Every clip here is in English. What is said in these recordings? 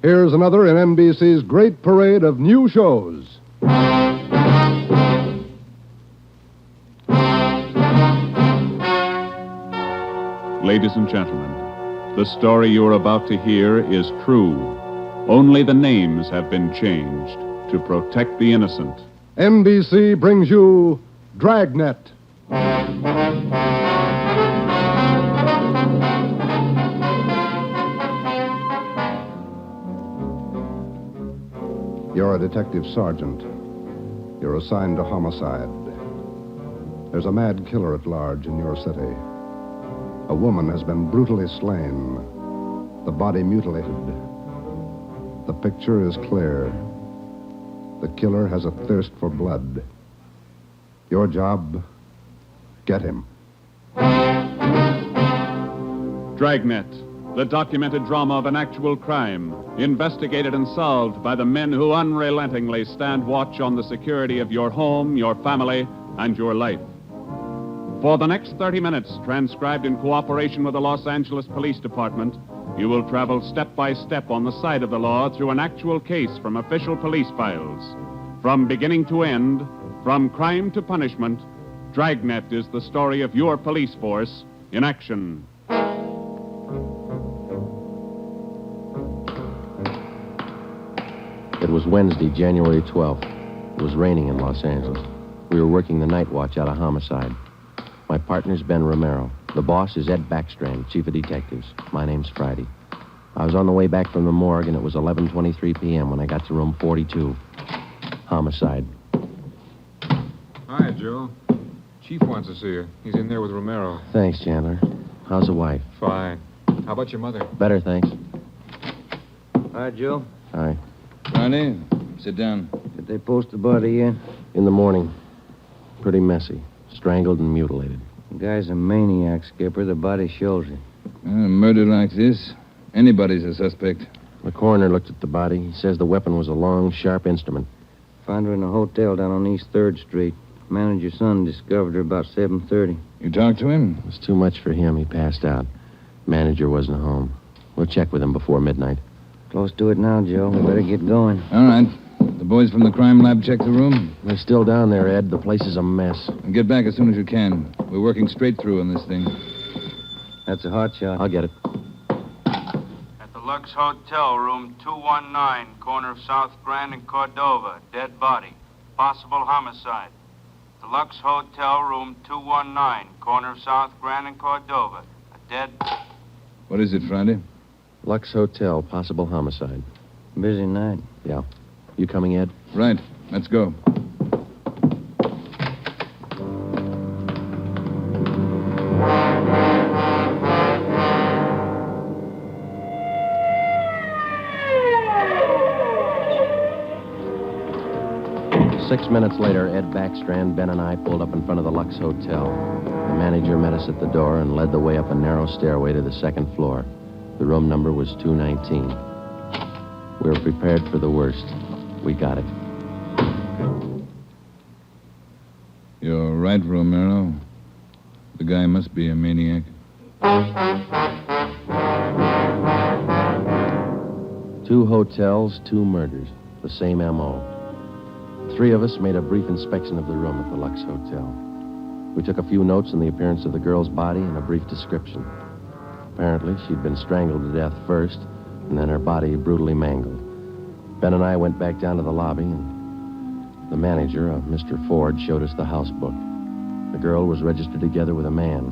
Here's another in NBC's great parade of new shows. Ladies and gentlemen, the story you're about to hear is true. Only the names have been changed to protect the innocent. NBC brings you Dragnet. You're a detective sergeant. You're assigned to homicide. There's a mad killer at large in your city. A woman has been brutally slain, the body mutilated. The picture is clear. The killer has a thirst for blood. Your job, get him. Dragnet, the documented drama of an actual crime, investigated and solved by the men who unrelentingly stand watch on the security of your home, your family, and your life. For the next 30 minutes, transcribed in cooperation with the Los Angeles Police Department, you will travel step by step on the side of the law through an actual case from official police files. From beginning to end, from crime to punishment, Dragnet is the story of your police force in action. It was Wednesday, January 12th. It was raining in Los Angeles. We were working the night watch out of homicide. My partner's Ben Romero. The boss is Ed Backstrand, chief of detectives. My name's Friday. I was on the way back from the morgue, and it was 11:23 p.m. when I got to room 42. Homicide. Hi, Joe. Chief wants to see you. He's in there with Romero. Thanks, Chandler. How's the wife? Fine. How about your mother? Better, thanks. Hi, Joe. Hi. Ronnie, sit down. Did they post the body yet? In the morning. Pretty messy. Strangled and mutilated. The guy's a maniac, Skipper. The body shows it. A murder like this, anybody's a suspect. The coroner looked at the body. He says the weapon was a long, sharp instrument. Found her in a hotel down on East 3rd Street. Manager's son discovered her about 7:30. You talked to him? It was too much for him. He passed out. Manager wasn't home. We'll check with him before midnight. Close to it now, Joe. We better get going. All right. The boys from the crime lab check the room? They're still down there, Ed. The place is a mess. And get back as soon as you can. We're working straight through on this thing. That's a hot shot. I'll get it. At the Lux Hotel, room 219, corner of South Grand and Cordova. Dead body. Possible homicide. The Lux Hotel, room 219, corner of South Grand and Cordova. A dead... What is it, Friday? Lux Hotel, possible homicide. Busy night. Yeah. You coming, Ed? Right. Let's go. Six minutes later, Ed Backstrand, Ben, and I pulled up in front of the Lux Hotel. The manager met us at the door and led the way up a narrow stairway to the second floor. The room number was 219. We were prepared for the worst. We got it. You're right, Romero. The guy must be a maniac. 2 hotels, 2 murders. The same M.O. 3 of us made a brief inspection of the room at the Lux Hotel. We took a few notes on the appearance of the girl's body and a brief description. Apparently, she'd been strangled to death first, and then her body brutally mangled. Ben and I went back down to the lobby, and the manager, Mr. Ford, showed us the house book. The girl was registered together with a man,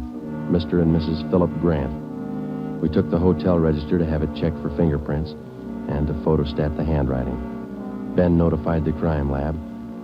Mr. and Mrs. Philip Grant. We took the hotel register to have it checked for fingerprints and to photostat the handwriting. Ben notified the crime lab.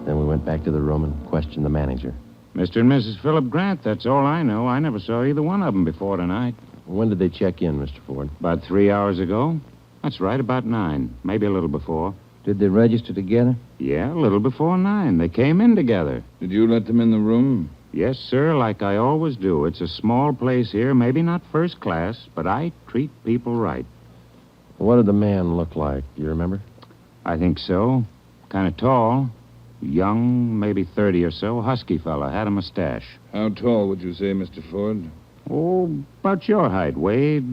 Then we went back to the room and questioned the manager. Mr. and Mrs. Philip Grant, that's all I know. I never saw either one of them before tonight. When did they check in, Mr. Ford? About 3 hours ago. That's right, about 9. Maybe a little before. Did they register together? Yeah, a little before 9. They came in together. Did you let them in the room? Yes, sir, like I always do. It's a small place here, maybe not first class, but I treat people right. What did the man look like? You remember? I think so. Kind of tall. Young, maybe 30 or so. Husky fella. Had a mustache. How tall would you say, Mr. Ford? Oh, about your height, Wade.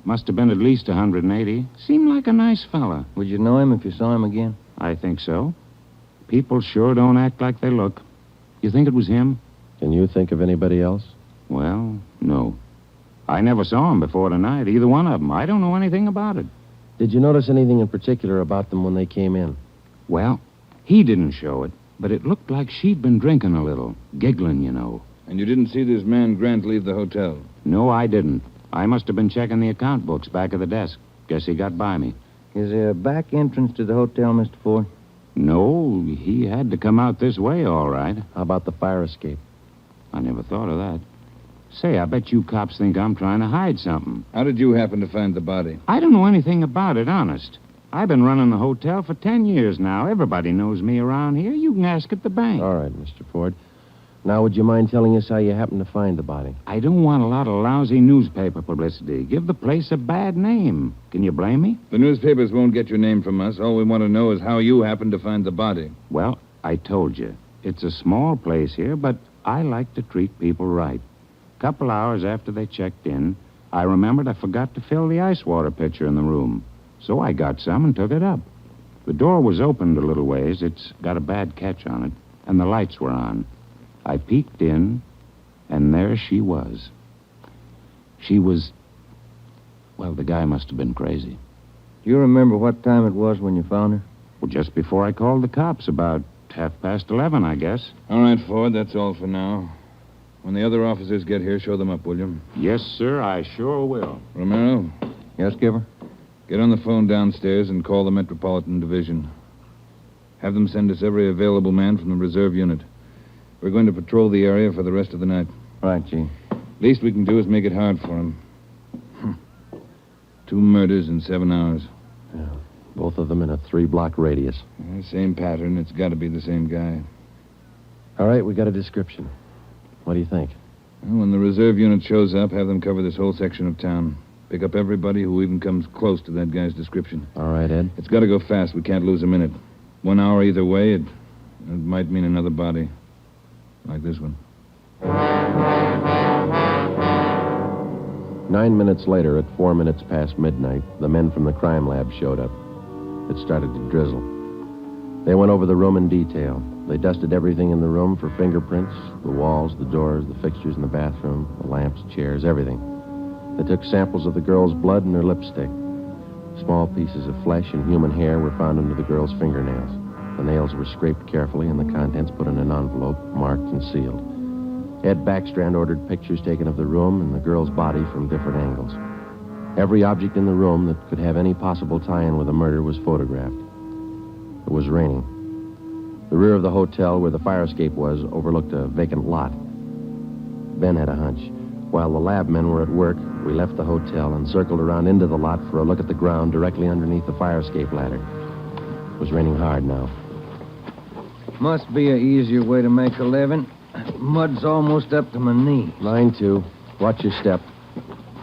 Must have been at least 180. Seemed like a nice fella. Would you know him if you saw him again? I think so. People sure don't act like they look. You think it was him? Can you think of anybody else? Well, no. I never saw him before tonight, either one of them. I don't know anything about it. Did you notice anything in particular about them when they came in? Well, he didn't show it, but it looked like she'd been drinking a little. Giggling, you know. And you didn't see this man Grant leave the hotel? No, I didn't. I must have been checking the account books back of the desk. Guess he got by me. Is there a back entrance to the hotel, Mr. Ford? No, he had to come out this way, all right. How about the fire escape? I never thought of that. Say, I bet you cops think I'm trying to hide something. How did you happen to find the body? I don't know anything about it, honest. I've been running the hotel for 10 years now. Everybody knows me around here. You can ask at the bank. All right, Mr. Ford. Now, would you mind telling us how you happened to find the body? I don't want a lot of lousy newspaper publicity. Give the place a bad name. Can you blame me? The newspapers won't get your name from us. All we want to know is how you happened to find the body. Well, I told you. It's a small place here, but I like to treat people right. A couple hours after they checked in, I remembered I forgot to fill the ice water pitcher in the room. So I got some and took it up. The door was opened a little ways. It's got a bad catch on it, and the lights were on. I peeked in, and there she was. She was... Well, the guy must have been crazy. Do you remember what time it was when you found her? Well, just before I called the cops, about 11:30, I guess. All right, Ford, that's all for now. When the other officers get here, show them up, will you? Yes, sir, I sure will. Romero, Yes, Skipper? get on the phone downstairs and call the Metropolitan Division. Have them send us every available man from the reserve unit. We're going to patrol the area for the rest of the night. Right, Chief. Least we can do is make it hard for him. 2 murders in 7 hours. Yeah. Both of them in a 3-block radius. Same pattern. It's got to be the same guy. All right, we got a description. What do you think? Well, when the reserve unit shows up, have them cover this whole section of town. Pick up everybody who even comes close to that guy's description. All right, Ed. It's got to go fast. We can't lose a minute. 1 hour either way, it might mean another body. Like this one. 9 minutes later, at 4 minutes past midnight, the men from the crime lab showed up. It started to drizzle. They went over the room in detail. They dusted everything in the room for fingerprints, the walls, the doors, the fixtures in the bathroom, the lamps, chairs, everything. They took samples of the girl's blood and her lipstick. Small pieces of flesh and human hair were found under the girl's fingernails. The nails were scraped carefully and the contents put in an envelope, marked and sealed. Ed Backstrand ordered pictures taken of the room and the girl's body from different angles. Every object in the room that could have any possible tie-in with the murder was photographed. It was raining. The rear of the hotel where the fire escape was overlooked a vacant lot. Ben had a hunch. While the lab men were at work, we left the hotel and circled around into the lot for a look at the ground directly underneath the fire escape ladder. It was raining hard now. Must be an easier way to make a living. Mud's almost up to my knees. Mine, too. Watch your step.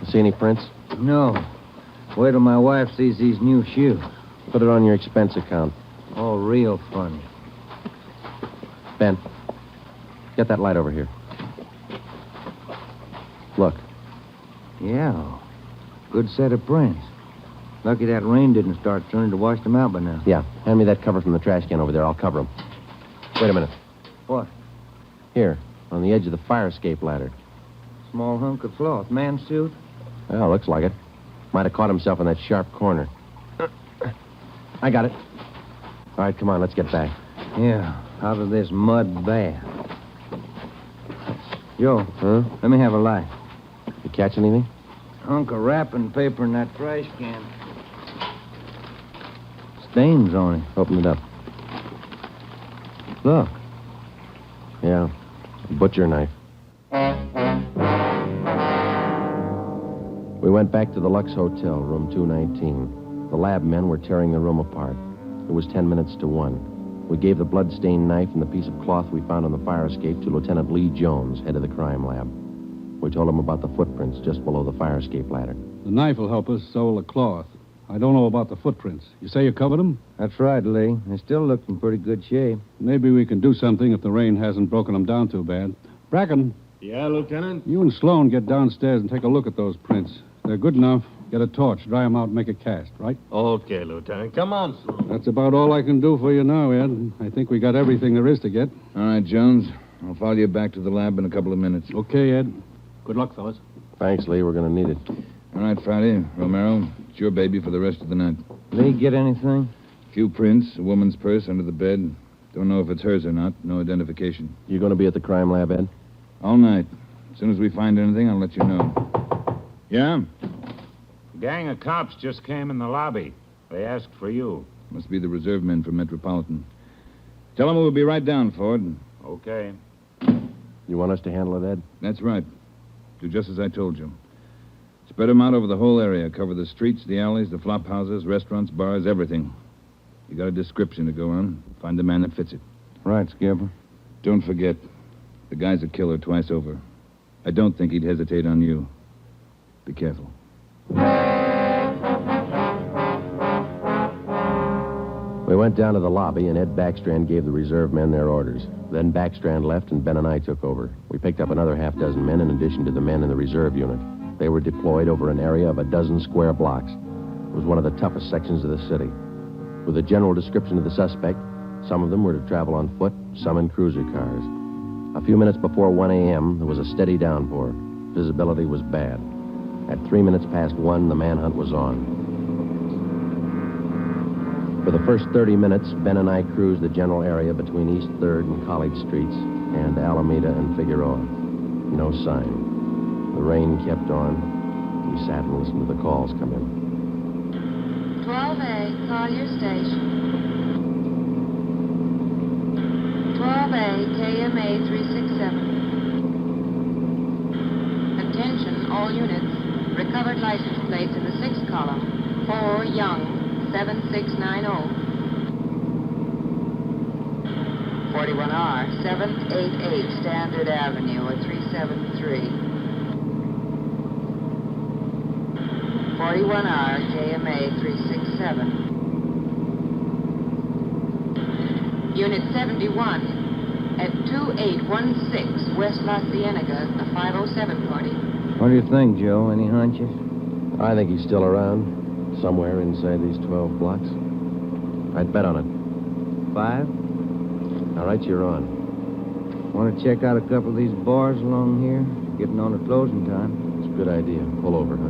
See any prints? No. Wait till my wife sees these new shoes. Put it on your expense account. Oh, real funny. Ben, get that light over here. Look. Yeah. Good set of prints. Lucky that rain didn't start turning to wash them out by now. Yeah, hand me that cover from the trash can over there. I'll cover them. Wait a minute. What? Here, on the edge of the fire escape ladder. Small hunk of cloth. Man's suit? Well, looks like it. Might have caught himself in that sharp corner. I got it. All right, come on, let's get back. Yeah, out of this mud bath. Joe, Huh? let me have a light. You catch anything? Hunk of wrapping paper in that trash can. Stains on it. Open it up. Look. Yeah, a butcher knife. We went back to the Lux Hotel, room 219. The lab men were tearing the room apart. It was 10 minutes to 1. We gave the blood-stained knife and the piece of cloth we found on the fire escape to Lieutenant Lee Jones, head of the crime lab. We told him about the footprints just below the fire escape ladder. The knife will help us, so will the cloth. I don't know about the footprints. You say you covered them? That's right, Lee. They still look in pretty good shape. Maybe we can do something if the rain hasn't broken them down too bad. Bracken, Yeah, Lieutenant? you and Sloan get downstairs and take a look at those prints. If they're good enough, Get a torch, dry 'em out, and make a cast, right? Okay, Lieutenant. Come on, son. That's about all I can do for you now, Ed. I think we got everything there is to get. All right, Jones. I'll follow you back to the lab in a couple of minutes. Okay, Ed. Good luck, fellas. Thanks, Lee. We're going to need it. All right, Friday. Romero, it's your baby for the rest of the night. Lee, get anything? Few prints, a woman's purse under the bed. Don't know if it's hers or not. No identification. You going to be at the crime lab, Ed? All night. As soon as we find anything, I'll let you know. Yeah? Gang of cops just came in the lobby. They asked for you. Must be the reserve men from Metropolitan. Tell them we'll be right down, Ford. Okay. You want us to handle it, Ed? That's right. Do just as I told you. Spread them out over the whole area. Cover the streets, the alleys, the flop houses, restaurants, bars, everything. You got a description to go on. Find the man that fits it. Right, Skipper. Don't forget, the guy's a killer twice over. I don't think he'd hesitate on you. Be careful. We went down to the lobby, and Ed Backstrand gave the reserve men their orders. Then Backstrand left, and Ben and I took over. We picked up another half-dozen men in addition to the men in the reserve unit. They were deployed over an area of a dozen square blocks. It was one of the toughest sections of the city. With a general description of the suspect, some of them were to travel on foot, some in cruiser cars. A few minutes before 1 a.m., there was a steady downpour. Visibility was bad. At 3 minutes past 1, the manhunt was on. For the first 30 minutes, Ben and I cruised the general area between East 3rd and College Streets and Alameda and Figueroa. No sign. The rain kept on. We sat and listened to the calls come in. 12A, call your station. 12A, KMA 367. Attention, all units. Recovered license plates in the 6th column. 4 Young, 7690. 41R, 788 Standard Avenue at 373. 41R, KMA 367. Unit 71 at 2816 West La Cienega, a 507 party. What do you think, Joe? Any hunches? I think he's still around, somewhere inside these 12 blocks. I'd bet on it. 5? All right, you're on. Want to check out a couple of these bars along here? Getting on to closing time. It's a good idea. Pull over, huh?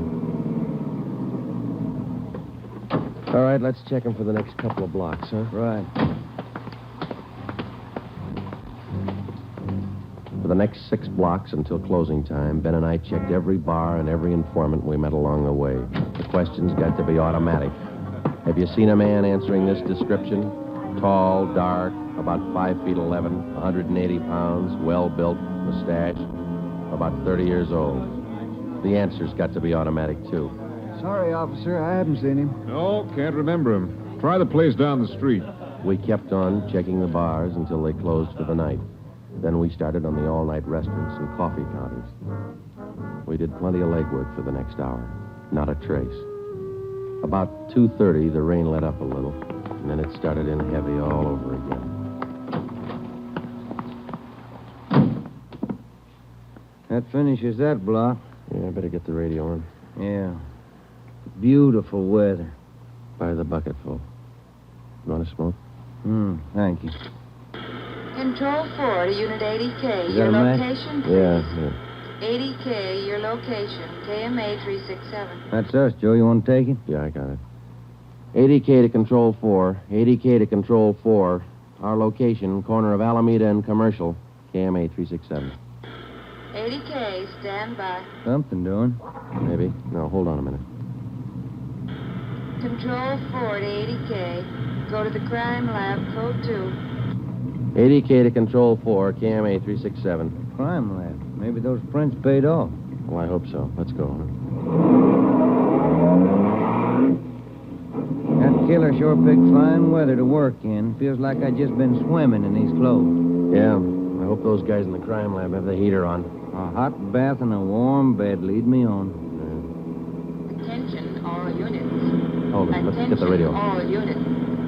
All right, let's check him for the next couple of blocks, huh? Right. For the next 6 blocks until closing time, Ben and I checked every bar and every informant we met along the way. The questions got to be automatic. Have you seen a man answering this description? Tall, dark, about 5 feet 11, 180 pounds, well-built, mustache, about 30 years old. The answers got to be automatic, too. Sorry, officer, I haven't seen him. No, can't remember him. Try the place down the street. We kept on checking the bars until they closed for the night. Then we started on the all-night restaurants and coffee counters. We did plenty of legwork for the next hour. Not a trace. About 2:30, the rain let up a little, and then it started in heavy all over again. That finishes that block. Yeah, I better get the radio on. Yeah. Beautiful weather. Buy the bucketful. You want to smoke? Thank you. Control 4 to Unit 80K. Is that Your a match? location, please. Yeah. 80K, your location. KMA 367. That's us, Joe. You want to take it? Yeah, I got it. 80K to Control 4. 80K to Control 4. Our location, corner of Alameda and Commercial. KMA 367. 80K, stand by. Something doing. Maybe. No, hold on a minute. Control 4 to 80K. Go to the crime lab, code 2. 80K to Control 4, KMA 367. Crime lab. Maybe those prints paid off. Well, I hope so. Let's go. That killer sure picked fine weather to work in. Feels like I just been swimming in these clothes. Yeah. I hope those guys in the crime lab have the heater on. A hot bath and a warm bed lead me on. Attention, all units. Hold it. Let's get the radio. Attention, all units.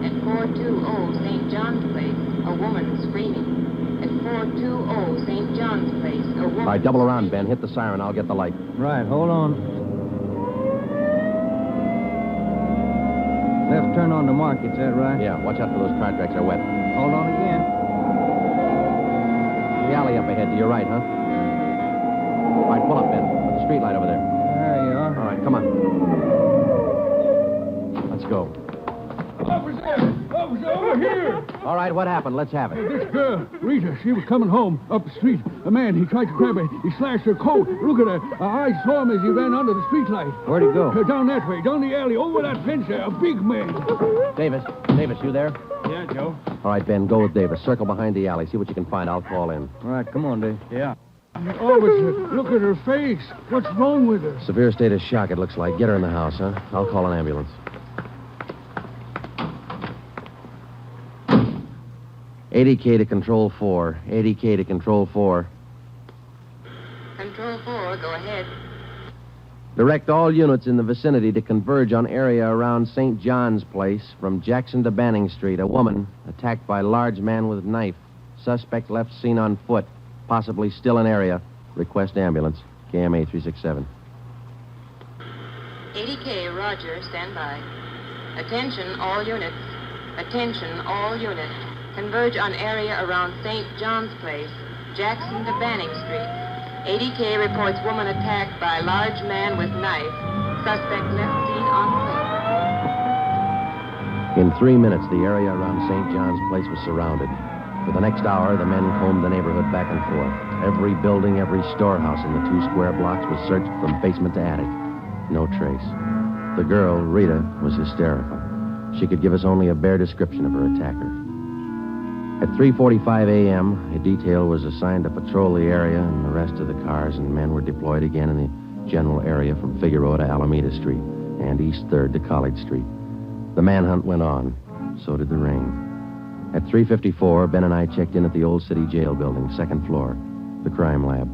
At 420 St. John's Place, a woman screaming. At 420 St. John's Place, a woman. All right, double around, Ben. Hit the siren. I'll get the light. Right, hold on. Left turn on the market, is that right? Yeah, watch out for those car tracks. They're wet. Hold on again. The alley up ahead to your right, huh? All right, pull up, Ben. Put the street light over there. There you are. All right, come on. Let's go. Officer! Officer, over here! All right, what happened? Let's have it. This girl, Rita, she was coming home up the street. A man, he tried to grab her. He slashed her coat. Look at her. I saw him as he ran under the street light. Where'd he go? Down that way, down the alley, over that fence there. A big man. Davis, you there? Yeah, Joe. All right, Ben, go with Davis. Circle behind the alley. See what you can find. I'll call in. All right, come on, Dave. Yeah. Officer, look at her face. What's wrong with her? Severe state of shock, it looks like. Get her in the house, huh? I'll call an ambulance. 80K to Control 4. 80K to Control 4. Control 4, go ahead. Direct all units in the vicinity to converge on area around St. John's Place from Jackson to Banning Street. A woman attacked by large man with knife. Suspect left seen on foot. Possibly still in area. Request ambulance. KMA 367. 80K, Roger, stand by. Attention, all units. Attention, all units. Converge on area around St. John's Place, Jackson to Banning Street. 80K reports woman attacked by large man with knife. Suspect left seen on foot. In 3 minutes, the area around St. John's Place was surrounded. For the next hour, the men combed the neighborhood back and forth. Every building, every storehouse in the 2 square blocks was searched from basement to attic. No trace. The girl, Rita, was hysterical. She could give us only a bare description of her attacker. At 3:45 a.m., a detail was assigned to patrol the area and the rest of the cars, and men were deployed again in the general area from Figueroa to Alameda Street and East 3rd to College Street. The manhunt went on. So did the rain. At 3:54, Ben and I checked in at the Old City Jail building, 2nd floor, the crime lab.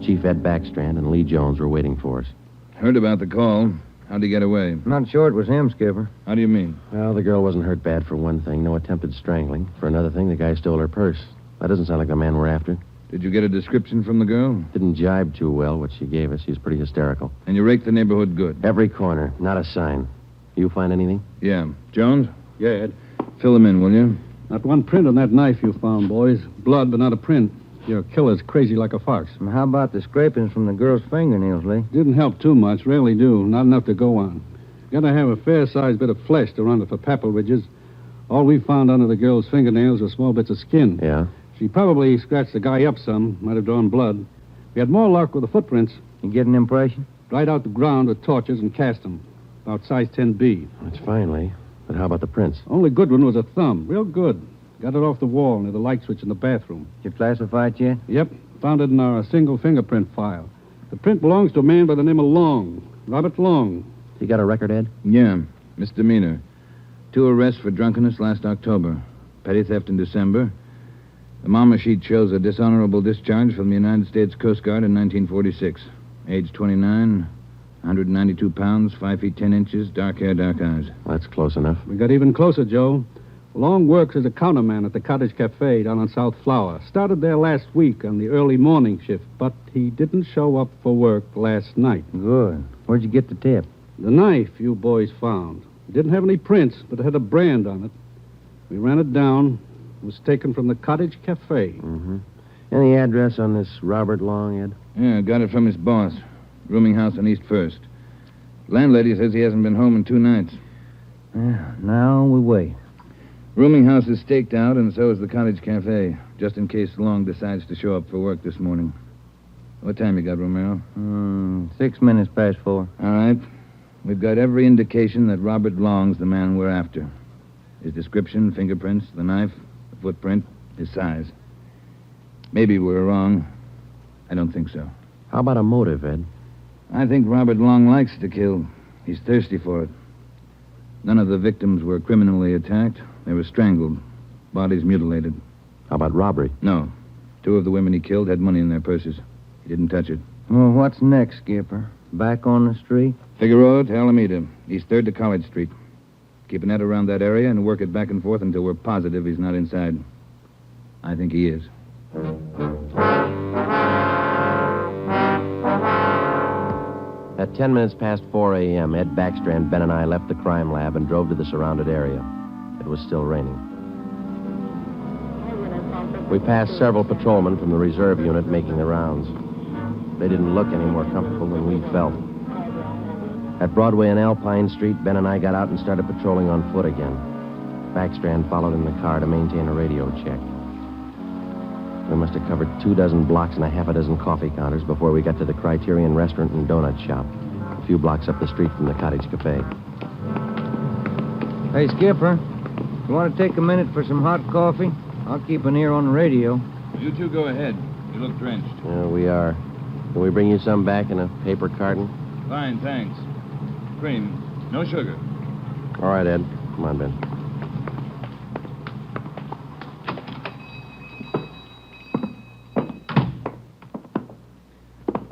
Chief Ed Backstrand and Lee Jones were waiting for us. Heard about the call. How'd he get away? Not sure it was him, Skipper. How do you mean? Well, the girl wasn't hurt bad for one thing. No attempted strangling. For another thing, the guy stole her purse. That doesn't sound like the man we're after. Did you get a description from the girl? Didn't jibe too well, what she gave us. She was pretty hysterical. And you raked the neighborhood good? Every corner. Not a sign. You find anything? Yeah. Jones? Yeah, Ed. Fill him in, will you? Not one print on that knife you found, boys. Blood, but not a print. Your killer's crazy like a fox. And how about the scrapings from the girl's fingernails, Lee? Didn't help too much. Rarely do. Not enough to go on. Gotta have a fair-sized bit of flesh to run it for papal ridges. All we found under the girl's fingernails were small bits of skin. Yeah? She probably scratched the guy up some. Might have drawn blood. We had more luck with the footprints. You get an impression? Dried out the ground with torches and cast them. About size 10B. That's fine, Lee. But how about the prints? Only good one was a thumb. Real good. Got it off the wall near the light switch in the bathroom. Did you classify it yet? Yep. Found it in our single fingerprint file. The print belongs to a man by the name of Long. Robert Long. You got a record, Ed? Yeah. Misdemeanor. 2 arrests for drunkenness last October. Petty theft in December. The mama sheet shows a dishonorable discharge from the United States Coast Guard in 1946. Age 29, 192 pounds, 5 feet 10 inches, dark hair, dark eyes. That's close enough. We got even closer, Joe. Long works as a counterman at the Cottage Cafe down on South Flower. Started there last week on the early morning shift, but he didn't show up for work last night. Good. Where'd you get the tip? The knife you boys found. It didn't have any prints, but it had a brand on it. We ran it down. It was taken from the Cottage Cafe. Mm-hmm. Any address on this Robert Long, Ed? Yeah, got it from his boss. Rooming house on East 1st. Landlady says he hasn't been home in 2 nights. Yeah, now we wait. Rooming house is staked out, and so is the Cottage Cafe, just in case Long decides to show up for work this morning. What time you got, Romero? 6 minutes past 4. All right. We've got every indication that Robert Long's the man we're after. His description, fingerprints, the knife, the footprint, his size. Maybe we're wrong. I don't think so. How about a motive, Ed? I think Robert Long likes to kill. He's thirsty for it. None of the victims were criminally attacked. They were strangled. Bodies mutilated. How about robbery? No. 2 of the women he killed had money in their purses. He didn't touch it. Well, what's next, Skipper? Back on the street? Figueroa to Alameda, East 3rd to College Street. Keep a net around that area and work it back and forth until we're positive he's not inside. I think he is. At 10 minutes past 4 a.m., Ed Backstrand, Ben, and I left the crime lab and drove to the surrounded area. It was still raining. We passed several patrolmen from the reserve unit making the rounds. They didn't look any more comfortable than we felt. At Broadway and Alpine Street, Ben and I got out and started patrolling on foot again. Backstrand followed in the car to maintain a radio check. We must have covered 24 blocks and a half a dozen coffee counters before we got to the Criterion Restaurant and Donut Shop, a few blocks up the street from the Cottage Cafe. Hey, Skipper, you want to take a minute for some hot coffee? I'll keep an ear on the radio. You two go ahead. You look drenched. Yeah, we are. Can we bring you some back in a paper carton? Fine, thanks. Cream. No sugar. All right, Ed. Come on, Ben.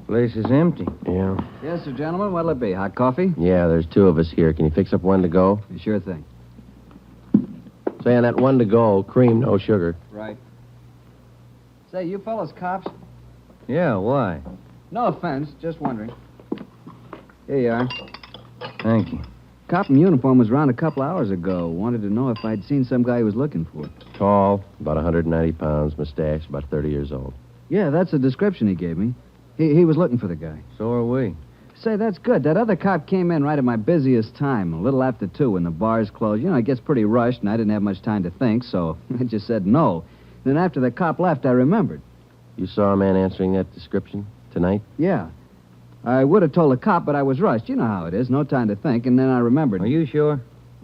Place is empty. Yeah. Yes, sir, gentlemen. What'll it be? Hot coffee? Yeah, there's two of us here. Can you fix up one to go? Sure thing. Say, on that one to go, cream, no sugar. Right. Say, you fellas cops? Yeah, why? No offense, just wondering. Here you are. Thank you. Cop in uniform was around a couple hours ago. Wanted to know if I'd seen some guy he was looking for. Tall, about 190 pounds, mustache, about 30 years old. Yeah, that's the description he gave me. He was looking for the guy. So are we. Say, that's good. That other cop came in right at my busiest time, a little after 2 when the bars closed. You know, it gets pretty rushed, and I didn't have much time to think, so I just said no. Then after the cop left, I remembered. You saw a man answering that description tonight? Yeah. I would have told the cop, but I was rushed. You know how it is. No time to think, and then I remembered. Are you sure?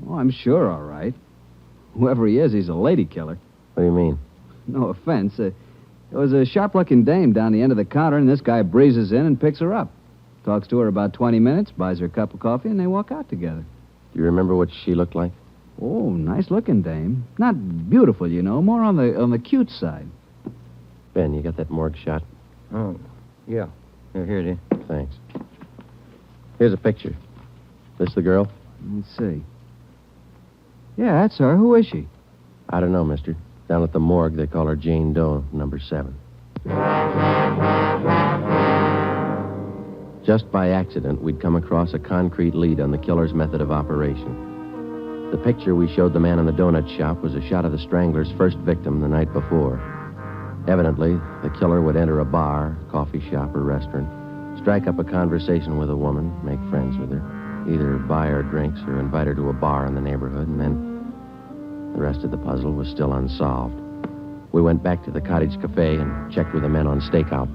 Oh, I'm sure, all right. Whoever he is, he's a lady killer. What do you mean? No offense. There was a sharp-looking dame down the end of the counter, and this guy breezes in and picks her up. Talks to her about 20 minutes, buys her a cup of coffee, and they walk out together. Do you remember what she looked like? Oh, nice-looking dame. Not beautiful, you know, more on the cute side. Ben, you got that morgue shot? Oh, yeah. Here it is. Thanks. Here's a picture. This the girl? Let's see. Yeah, that's her. Who is she? I don't know, mister. Down at the morgue, they call her Jane Doe, number 7. Just by accident, we'd come across a concrete lead on the killer's method of operation. The picture we showed the man in the donut shop was a shot of the strangler's first victim the night before. Evidently, the killer would enter a bar, coffee shop, or restaurant, strike up a conversation with a woman, make friends with her, either buy her drinks or invite her to a bar in the neighborhood, and then the rest of the puzzle was still unsolved. We went back to the Cottage Cafe and checked with the men on stakeout.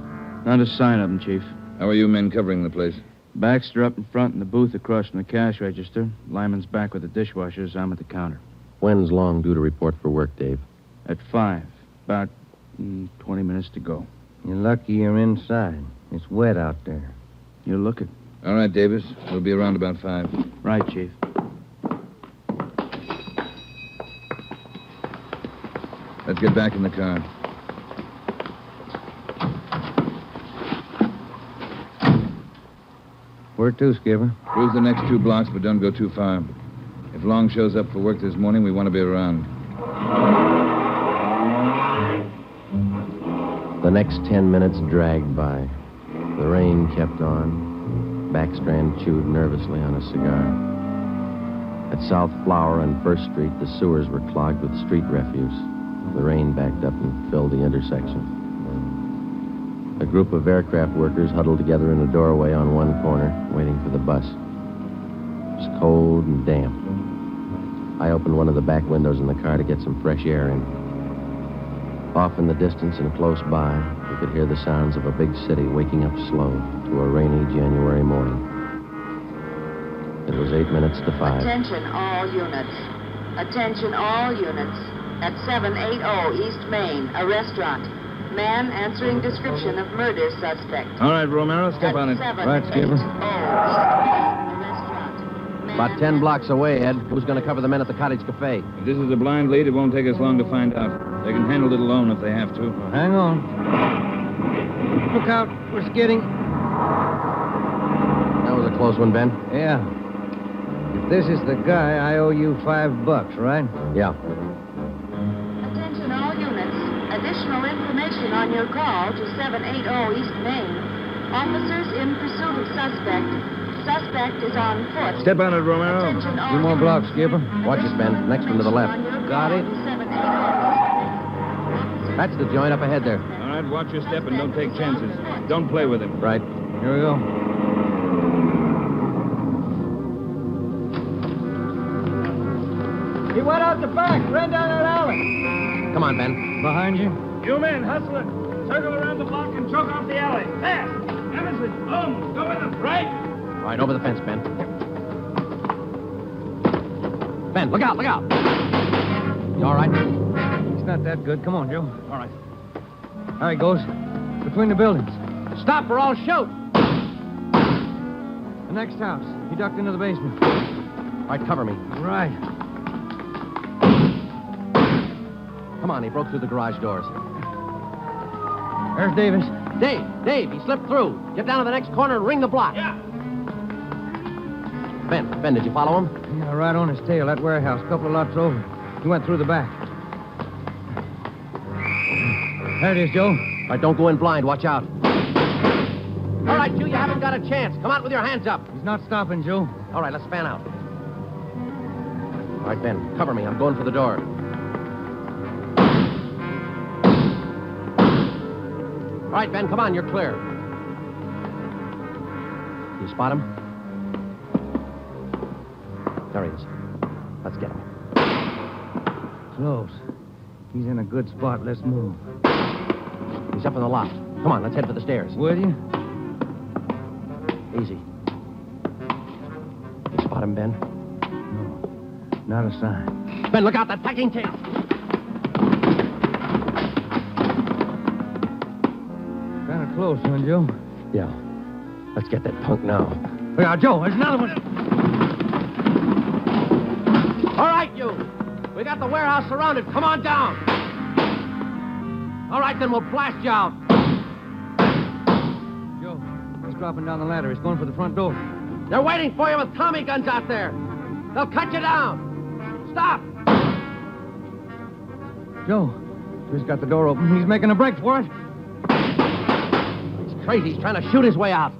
Not a sign of them, Chief. How are you men covering the place? Baxter up in front in the booth across from the cash register. Lyman's back with the dishwashers. I'm at the counter. When's Long due to report for work, Dave? At 5. About 20 minutes to go. You're lucky you're inside. It's wet out there. You look it. All right, Davis. We'll be around about 5. Right, Chief. Let's get back in the car. Where to, Skipper? Cruise the next 2 blocks, but don't go too far. If Long shows up for work this morning, we want to be around. The next 10 minutes dragged by. The rain kept on. Backstrand chewed nervously on a cigar. At South Flower and First Street, the sewers were clogged with street refuse. The rain backed up and filled the intersection. A group of aircraft workers huddled together in a doorway on one corner, waiting for the bus. It was cold and damp. I opened one of the back windows in the car to get some fresh air in. Off in the distance and close by, we could hear the sounds of a big city waking up slow to a rainy January morning. It was 8 minutes to 5. Attention all units. Attention all units. At 780 East Main, a restaurant. Man answering description of murder suspect. All right, Romero, step on it. Right, Skipper. About 10 blocks away, Ed. Who's going to cover the men at the Cottage Cafe? If this is a blind lead, it won't take us long to find out. They can handle it alone if they have to. Well, hang on. Look out. We're skidding. That was a close one, Ben. Yeah. If this is the guy, I owe you $5, right? Yeah. Attention all units. Additional information on your call to 780 East Main. Officers in pursuit of suspect. Suspect is on foot. Step on it, Romero. Attention all 2 more blocks, Skipper. Watch it, Ben. Next one to the left. Got it. That's the joint up ahead there. All right, watch your step and don't take chances. Don't play with him. Right. Here we go. He went out the back, ran down that alley. Come on, Ben. Behind you. You men, hustle it. Circle around the block and choke off the alley. Fast. Emerson, Holmes, go with them. Right? All right, over the fence, Ben. Ben, look out, look out. You all right? He's not that good. Come on, Joe. All right. There he goes. Between the buildings. Stop or I'll shoot. The next house. He ducked into the basement. All right, cover me. Right. Come on, he broke through the garage doors. There's Davis. Dave, he slipped through. Get down to the next corner and ring the block. Yeah. Ben, did you follow him? Yeah, right on his tail. That warehouse, a couple of lots over. He went through the back. There it is, Joe. All right, don't go in blind. Watch out. All right, you haven't got a chance. Come out with your hands up. He's not stopping, Joe. All right, let's fan out. All right, Ben, cover me. I'm going for the door. All right, Ben, come on. You're clear. You spot him? There he is. Let's get him. Close. He's in a good spot. Let's move. He's up in the loft. Come on, let's head for the stairs. Will you? Easy. You spot him, Ben? No. Not a sign. Ben, look out, that packing case. Kind of close, huh, Joe? Yeah. Let's get that punk now. Look out, Joe. There's another one. All right, you. We got the warehouse surrounded. Come on down. All right, then we'll blast you out. Joe, he's dropping down the ladder. He's going for the front door. They're waiting for you with Tommy guns out there. They'll cut you down. Stop. Joe, he's got the door open. He's making a break for it. He's crazy. He's trying to shoot his way out.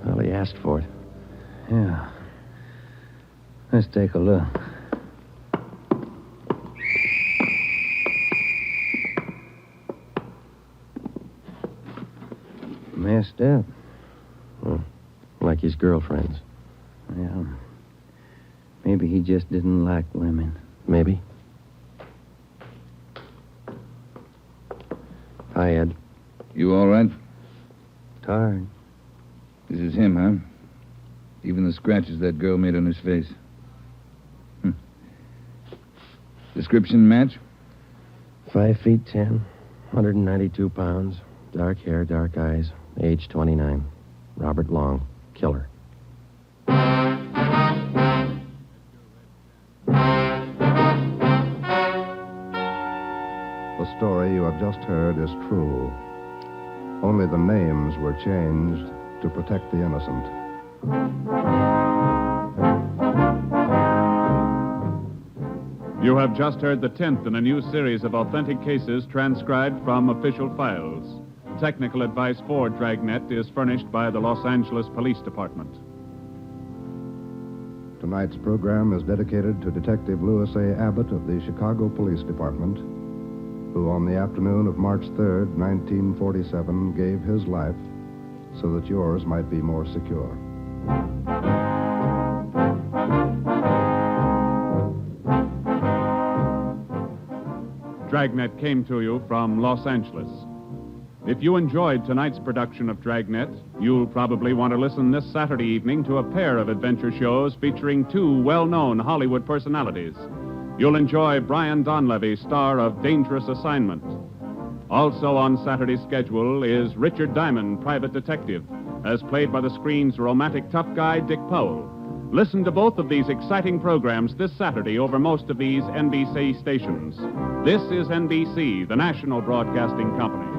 Well, he asked for it. Yeah. Let's take a look. Messed up. Like his girlfriends. Yeah. Maybe he just didn't like women. Maybe. Hi, Ed. You all right? Tired. This is him, huh? Even the scratches that girl made on his face. Description match? 5'10", 192 pounds, dark hair, dark eyes, age 29. Robert Long, killer. The story you have just heard is true. Only the names were changed to protect the innocent. You have just heard the 10th in a new series of authentic cases transcribed from official files. Technical advice for Dragnet is furnished by the Los Angeles Police Department. Tonight's program is dedicated to Detective Louis A. Abbott of the Chicago Police Department, who on the afternoon of March 3rd, 1947, gave his life so that yours might be more secure. Dragnet came to you from Los Angeles. If you enjoyed tonight's production of Dragnet, you'll probably want to listen this Saturday evening to a pair of adventure shows featuring two well-known Hollywood personalities. You'll enjoy Brian Donlevy, star of Dangerous Assignment. Also on Saturday's schedule is Richard Diamond, private detective, as played by the screen's romantic tough guy, Dick Powell. Listen to both of these exciting programs this Saturday over most of these NBC stations. This is NBC, the national broadcasting company.